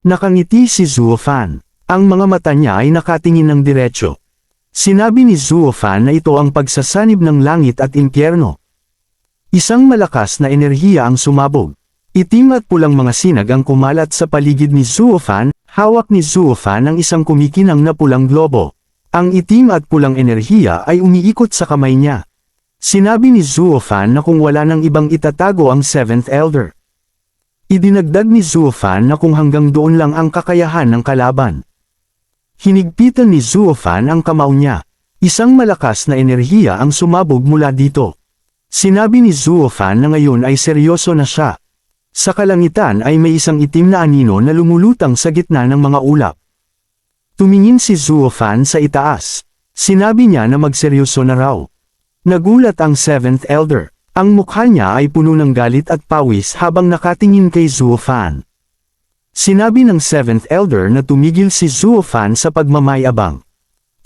Nakangiti si Zuofan. Ang mga mata niya ay nakatingin ng diretso. Sinabi ni Zuofan na ito ang pagsasanib ng langit at impyerno. Isang malakas na enerhiya ang sumabog. Itim at pulang mga sinag ang kumalat sa paligid ni Zuofan, hawak ni Zuofan ang isang kumikinang na pulang globo. Ang itim at pulang enerhiya ay umiikot sa kamay niya. Sinabi ni Zuofan na kung wala nang ibang itatago ang Seventh Elder. Idinagdag ni Zuofan na kung hanggang doon lang ang kakayahan ng kalaban. Hinigpitan ni Zuofan ang kamao niya. Isang malakas na enerhiya ang sumabog mula dito. Sinabi ni Zuofan na ngayon ay seryoso na siya. Sa kalangitan ay may isang itim na anino na lumulutang sa gitna ng mga ulap. Tumingin si Zuofan sa itaas. Sinabi niya na magseryoso na raw. Nagulat ang Seventh Elder. Ang mukha niya ay puno ng galit at pawis habang nakatingin kay Zuofan. Sinabi ng Seventh Elder na tumigil si Zuofan sa pagmamayabang.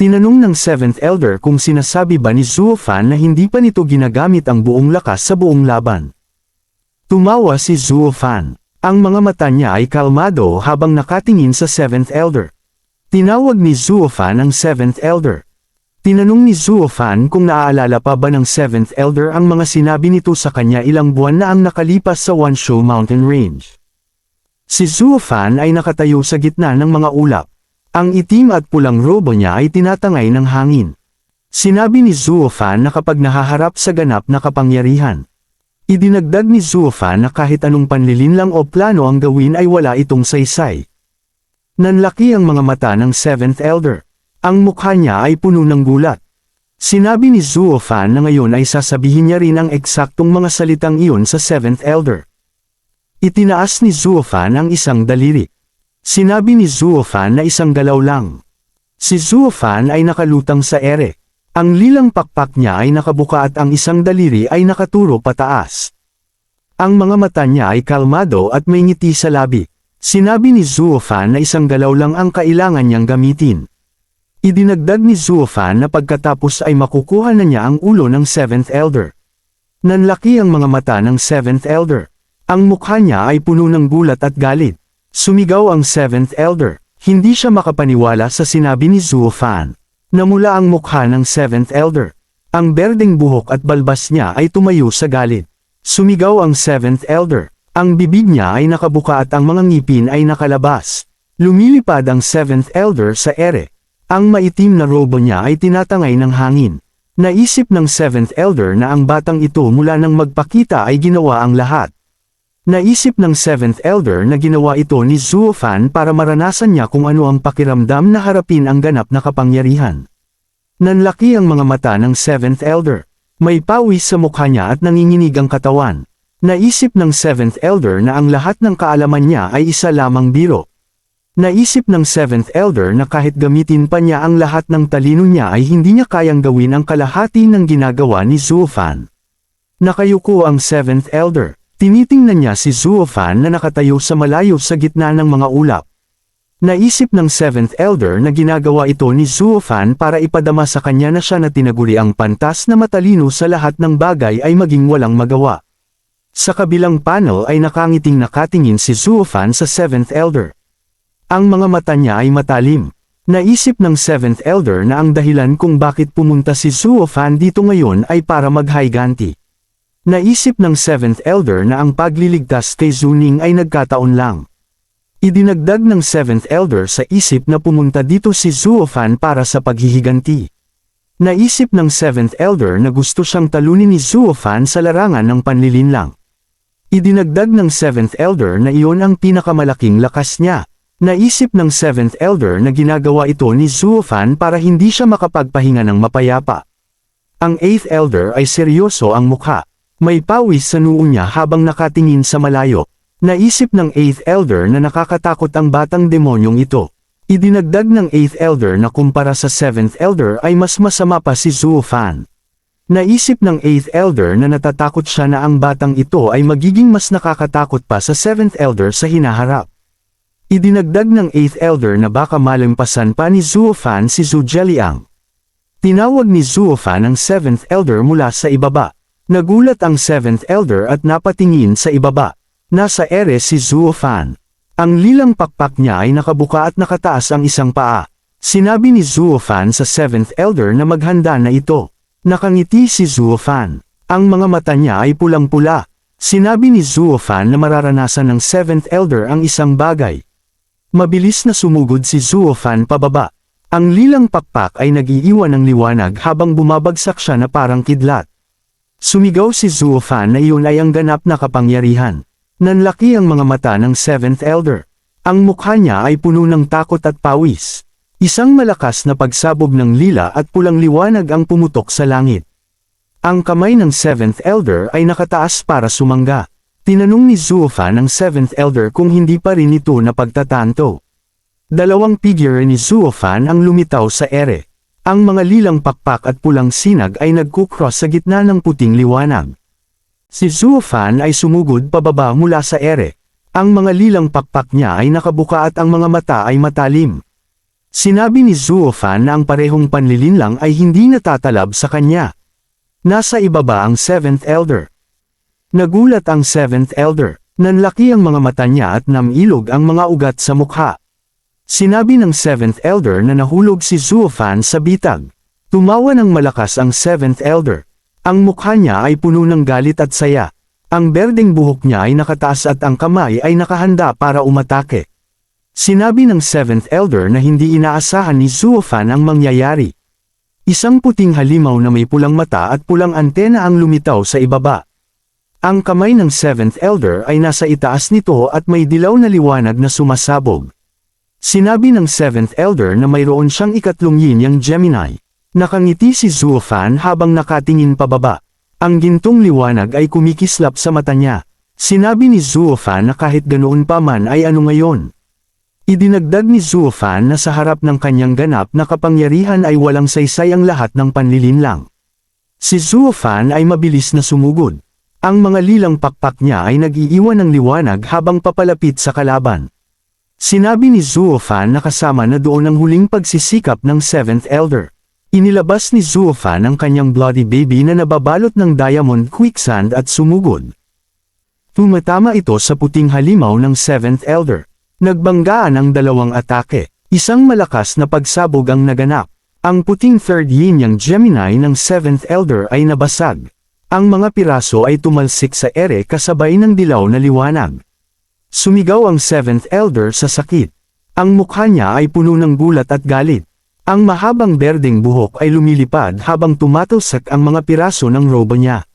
Tinanong ng Seventh Elder kung sinasabi ba ni Zuofan na hindi pa nito ginagamit ang buong lakas sa buong laban. Tumawa si Zuofan. Ang mga mata niya ay kalmado habang nakatingin sa Seventh Elder. Tinawag ni Zuofan ang Seventh Elder. Tinanong ni Zuofan kung naaalala pa ba ng Seventh Elder ang mga sinabi nito sa kanya ilang buwan na ang nakalipas sa Wansho Mountain Range. Si Zuofan ay nakatayo sa gitna ng mga ulap. Ang itim at pulang robo niya ay tinatangay ng hangin. Sinabi ni Zuofan na kapag nahaharap sa ganap na kapangyarihan. Idinagdag ni Zuofan na kahit anong panlilinlang o plano ang gawin ay wala itong saysay. Nanlaki ang mga mata ng Seventh Elder. Ang mukha niya ay puno ng gulat. Sinabi ni Zuofan na ngayon ay sasabihin niya rin ang eksaktong mga salitang iyon sa Seventh Elder. Itinaas ni Zuofan ang isang daliri. Sinabi ni Zuofan na isang galaw lang. Si Zuofan ay nakalutang sa ere. Ang lilang pakpak niya ay nakabuka at ang isang daliri ay nakaturo pataas. Ang mga mata niya ay kalmado at may ngiti sa labi. Sinabi ni Zuofan na isang galaw lang ang kailangan niyang gamitin. Idinagdag ni Zuofan na pagkatapos ay makukuha na niya ang ulo ng Seventh Elder. Nanlaki ang mga mata ng Seventh Elder. Ang mukha niya ay puno ng gulat at galit. Sumigaw ang Seventh Elder. Hindi siya makapaniwala sa sinabi ni Zuofan. Namula ang mukha ng Seventh Elder. Ang berdeng buhok at balbas niya ay tumayo sa galit. Sumigaw ang Seventh Elder. Ang bibig niya ay nakabuka at ang mga ngipin ay nakalabas. Lumilipad ang Seventh Elder sa ere. Ang maitim na robo niya ay tinatangay ng hangin. Naisip ng Seventh Elder na ang batang ito mula nang magpakita ay ginawa ang lahat. Naisip ng Seventh Elder na ginawa ito ni Zuofan para maranasan niya kung ano ang pakiramdam na harapin ang ganap na kapangyarihan. Nanlaki ang mga mata ng Seventh Elder. May pawis sa mukha niya at nanginginig ang katawan. Naisip ng Seventh Elder na ang lahat ng kaalaman niya ay isa lamang biro. Naisip ng Seventh Elder na kahit gamitin pa niya ang lahat ng talino niya ay hindi niya kayang gawin ang kalahati ng ginagawa ni Zuofan. Nakayuko ang Seventh Elder. Tinitingnan niya si Zuofan na nakatayo sa malayo sa gitna ng mga ulap. Naisip ng Seventh Elder na ginagawa ito ni Zuofan para ipadama sa kanya na siya na tinaguri ang pantas na matalino sa lahat ng bagay ay maging walang magawa. Sa kabilang panel ay nakangiting nakatingin si Zuofan sa Seventh Elder. Ang mga mata niya ay matalim. Naisip ng Seventh Elder na ang dahilan kung bakit pumunta si Zuofan dito ngayon ay para maghayganti. Naisip ng Seventh Elder na ang pagliligtas kay Zuning ay nagkataon lang. Idinagdag ng Seventh Elder sa isip na pumunta dito si Zuofan para sa paghihiganti. Naisip ng Seventh Elder na gusto siyang talunin ni Zuofan sa larangan ng panlilinlang. Idinagdag ng Seventh Elder na iyon ang pinakamalaking lakas niya. Naisip ng Seventh Elder na ginagawa ito ni Zuofan para hindi siya makapagpahinga ng mapayapa. Ang Eighth Elder ay seryoso ang mukha. May pawis sa noo niya habang nakatingin sa malayo. Naisip ng Eighth Elder na nakakatakot ang batang demonyong ito. Idinagdag ng Eighth Elder na kumpara sa Seventh Elder ay mas masama pa si Zuofan. Naisip ng Eighth Elder na natatakot siya na ang batang ito ay magiging mas nakakatakot pa sa Seventh Elder sa hinaharap. Idinagdag ng Eighth Elder na baka malampasan pa ni Zuofan si Zhujiang. Tinawag ni Zuofan ang Seventh Elder mula sa ibaba. Nagulat ang Seventh Elder at napatingin sa ibaba. Nasa ere si Zuofan. Ang lilang pakpak niya ay nakabuka at nakataas ang isang paa. Sinabi ni Zuofan sa 7th Elder na maghanda na ito. Nakangiti si Zuofan. Ang mga mata niya ay pulang-pula. Sinabi ni Zuofan na mararanasan ng 7th Elder ang isang bagay. Mabilis na sumugod si Zuofan pababa. Ang lilang pakpak ay nag-iiwan ng liwanag habang bumabagsak siya na parang kidlat. Sumigaw si Zuofan na iyon ay ang ganap na kapangyarihan. Nanlaki ang mga mata ng 7th Elder. Ang mukha niya ay puno ng takot at pawis. Isang malakas na pagsabog ng lila at pulang liwanag ang pumutok sa langit. Ang kamay ng 7th Elder ay nakataas para sumangga. Tinanong ni Zuofan ang 7th Elder kung hindi pa rin ito napagtatanto. Dalawang figure ni Zuofan ang lumitaw sa ere. Ang mga lilang pakpak at pulang sinag ay nagkukross sa gitna ng puting liwanag. Si Zuofan ay sumugod pababa mula sa ere. Ang mga lilang pakpak niya ay nakabuka at ang mga mata ay matalim. Sinabi ni Zuofan na ang parehong panlilinlang ay hindi natatalab sa kanya. Nasa ibaba ang 7th Elder. Nagulat ang 7th Elder. Nanlaki ang mga mata niya at namilog ang mga ugat sa mukha. Sinabi ng 7th Elder na nahulog si Zuofan sa bitag. Tumawa ng malakas ang 7th Elder. Ang mukha niya ay puno ng galit at saya. Ang berdeng buhok niya ay nakataas at ang kamay ay nakahanda para umatake. Sinabi ng 7th Elder na hindi inaasahan ni Zuofan ang mangyayari. Isang puting halimaw na may pulang mata at pulang antena ang lumitaw sa ibaba. Ang kamay ng 7th Elder ay nasa itaas nito at may dilaw na liwanag na sumasabog. Sinabi ng 7th Elder na mayroon siyang ikatlong yin-yang Gemini. Nakangiti si Zuofan habang nakatingin pababa. Ang gintong liwanag ay kumikislap sa mata niya. Sinabi ni Zuofan na kahit ganoon pa man ay ano ngayon. Idinagdag ni Zuofan na sa harap ng kanyang ganap na kapangyarihan ay walang saysay ang lahat ng panlilinlang. Si Zuofan ay mabilis na sumugod. Ang mga lilang pakpak niya ay nag-iiwan ng liwanag habang papalapit sa kalaban. Sinabi ni Zuofan na kasama na doon ang huling pagsisikap ng 7th Elder. Inilabas ni Zuofan ang kanyang bloody baby na nababalot ng diamond quicksand at sumugod. Tumatama ito sa puting halimaw ng 7th Elder. Nagbanggaan ang dalawang atake. Isang malakas na pagsabog ang naganap. Ang puting third yin-yang Gemini ng 7th Elder ay nabasag. Ang mga piraso ay tumalsik sa ere kasabay ng dilaw na liwanag. Sumigaw ang 7th Elder sa sakit. Ang mukha niya ay puno ng gulat at galit. Ang mahabang berdeng buhok ay lumilipad habang tumatalsak ang mga piraso ng robo niya.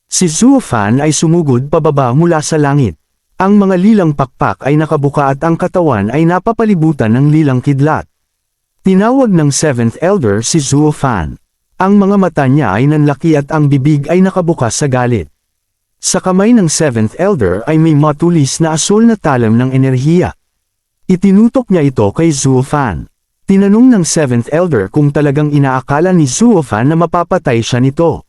Si Zuofan ay sumugod pababa mula sa langit. Ang mga lilang pakpak ay nakabuka at ang katawan ay napapalibutan ng lilang kidlat. Tinawag ng 7th Elder si Zuofan. Ang mga mata niya ay nanlaki at ang bibig ay nakabukas sa galit. Sa kamay ng 7th Elder ay may matulis na asul na talam ng enerhiya. Itinutok niya ito kay Zuofan. Tinanong ng 7th Elder kung talagang inaakala ni Zuofan na mapapatay siya nito.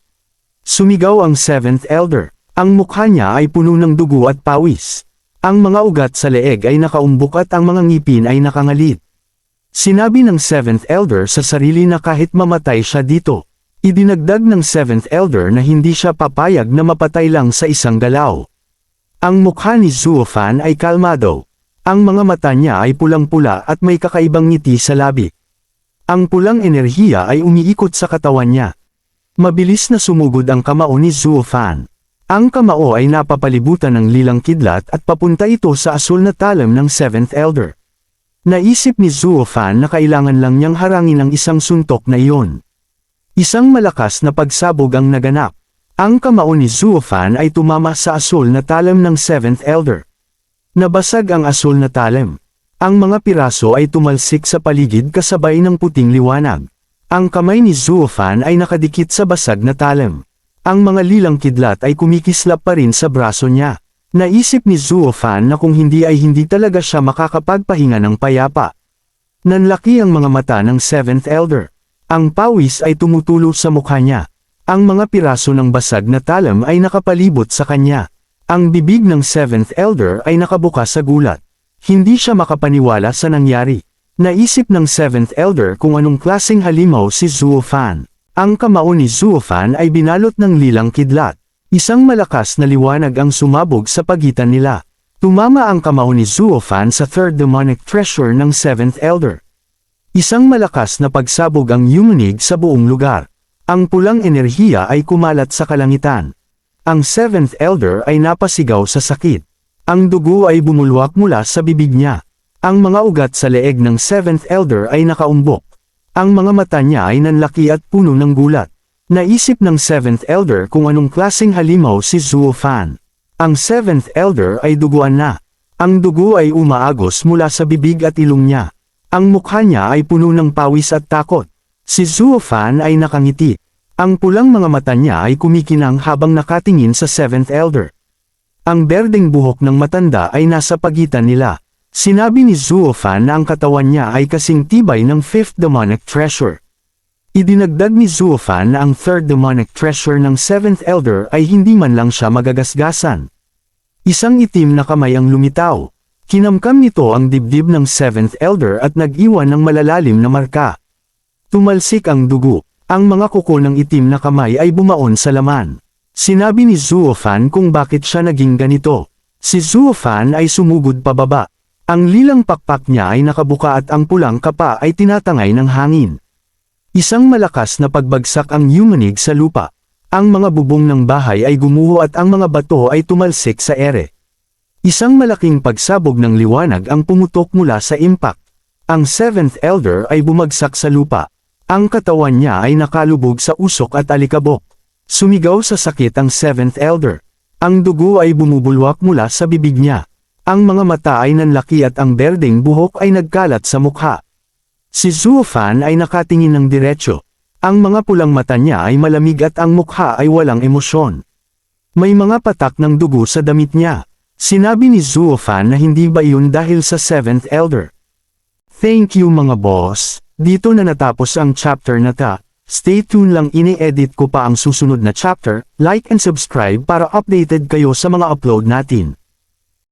Sumigaw ang 7th Elder. Ang mukha niya ay puno ng dugo at pawis. Ang mga ugat sa leeg ay nakaumbok at ang mga ngipin ay nakangalit. Sinabi ng 7th Elder sa sarili na kahit mamatay siya dito. Idinagdag ng 7th Elder na hindi siya papayag na mapatay lang sa isang galaw. Ang mukha ni Zuofan ay kalmado. Ang mga mata niya ay pulang-pula at may kakaibang ngiti sa labi. Ang pulang enerhiya ay umiikot sa katawan niya. Mabilis na sumugod ang kamao ni Zuofan. Ang kamao ay napapalibutan ng lilang kidlat at papunta ito sa asul na talam ng 7th Elder. Naisip ni Zuofan na kailangan lang niyang harangin ang isang suntok na iyon. Isang malakas na pagsabog ang naganap. Ang kamao ni Zuofan ay tumama sa asul na talam ng 7th Elder. Nabasag ang asul na talim. Ang mga piraso ay tumalsik sa paligid kasabay ng puting liwanag. Ang kamay ni Zuofan ay nakadikit sa basag na talim. Ang mga lilang kidlat ay kumikislap pa rin sa braso niya. Naisip ni Zuofan na kung hindi ay hindi talaga siya makakapagpahinga ng payapa. Nanlaki ang mga mata ng 7th Elder. Ang pawis ay tumutulo sa mukha niya. Ang mga piraso ng basag na talim ay nakapalibot sa kanya. Ang bibig ng 7th Elder ay nakabuka sa gulat. Hindi siya makapaniwala sa nangyari. Naisip ng 7th Elder kung anong klaseng halimaw si Zuofan. Ang kamao ni Zuofan ay binalot ng lilang kidlat. Isang malakas na liwanag ang sumabog sa pagitan nila. Tumama ang kamao ni Zuofan sa third demonic treasure ng seventh elder. Isang malakas na pagsabog ang yumunig sa buong lugar. Ang pulang enerhiya ay kumalat sa kalangitan. Ang seventh elder ay napasigaw sa sakit. Ang dugo ay bumulwak mula sa bibig niya. Ang mga ugat sa leeg ng seventh elder ay nakaumbok. Ang mga mata niya ay nanlaki at puno ng gulat. Naisip ng seventh elder kung anong klaseng halimaw si Zuofan. Ang seventh elder ay duguan na. Ang dugo ay umaagos mula sa bibig at ilong niya. Ang mukha niya ay puno ng pawis at takot. Si Zuofan ay nakangiti. Ang pulang mga mata niya ay kumikinang habang nakatingin sa seventh elder. Ang berdeng buhok ng matanda ay nasa pagitan nila. Sinabi ni Zuofan na ang katawan niya ay kasing tibay ng fifth demonic treasure. Idinagdag ni Zuofan na ang third demonic treasure ng seventh elder ay hindi man lang siya magagasgasan. Isang itim na kamay ang lumitaw. Kinamkam nito ang dibdib ng seventh elder at nag-iwan ng malalalim na marka. Tumalsik ang dugo. Ang mga kuko ng itim na kamay ay bumaon sa laman. Sinabi ni Zuofan kung bakit siya naging ganito. Si Zuofan ay sumugod pababa. Ang lilang pakpak niya ay nakabuka at ang pulang kapa ay tinatangay ng hangin. Isang malakas na pagbagsak ang yumanig sa lupa. Ang mga bubong ng bahay ay gumuho at ang mga bato ay tumalsik sa ere. Isang malaking pagsabog ng liwanag ang pumutok mula sa impact. Ang seventh elder ay bumagsak sa lupa. Ang katawan niya ay nakalubog sa usok at alikabok. Sumigaw sa sakit ang seventh elder. Ang dugo ay bumubulwak mula sa bibig niya. Ang mga mata ay nanlaki at ang berdeng buhok ay nagkalat sa mukha. Si Zuofan ay nakatingin ng diretsyo. Ang mga pulang mata niya ay malamig at ang mukha ay walang emosyon. May mga patak ng dugo sa damit niya. Sinabi ni Zuofan na hindi ba iyon dahil sa seventh elder. Thank you mga boss. Dito na natapos ang chapter na ta. Stay tuned lang, ini-edit ko pa ang susunod na chapter. Like and subscribe para updated kayo sa mga upload natin.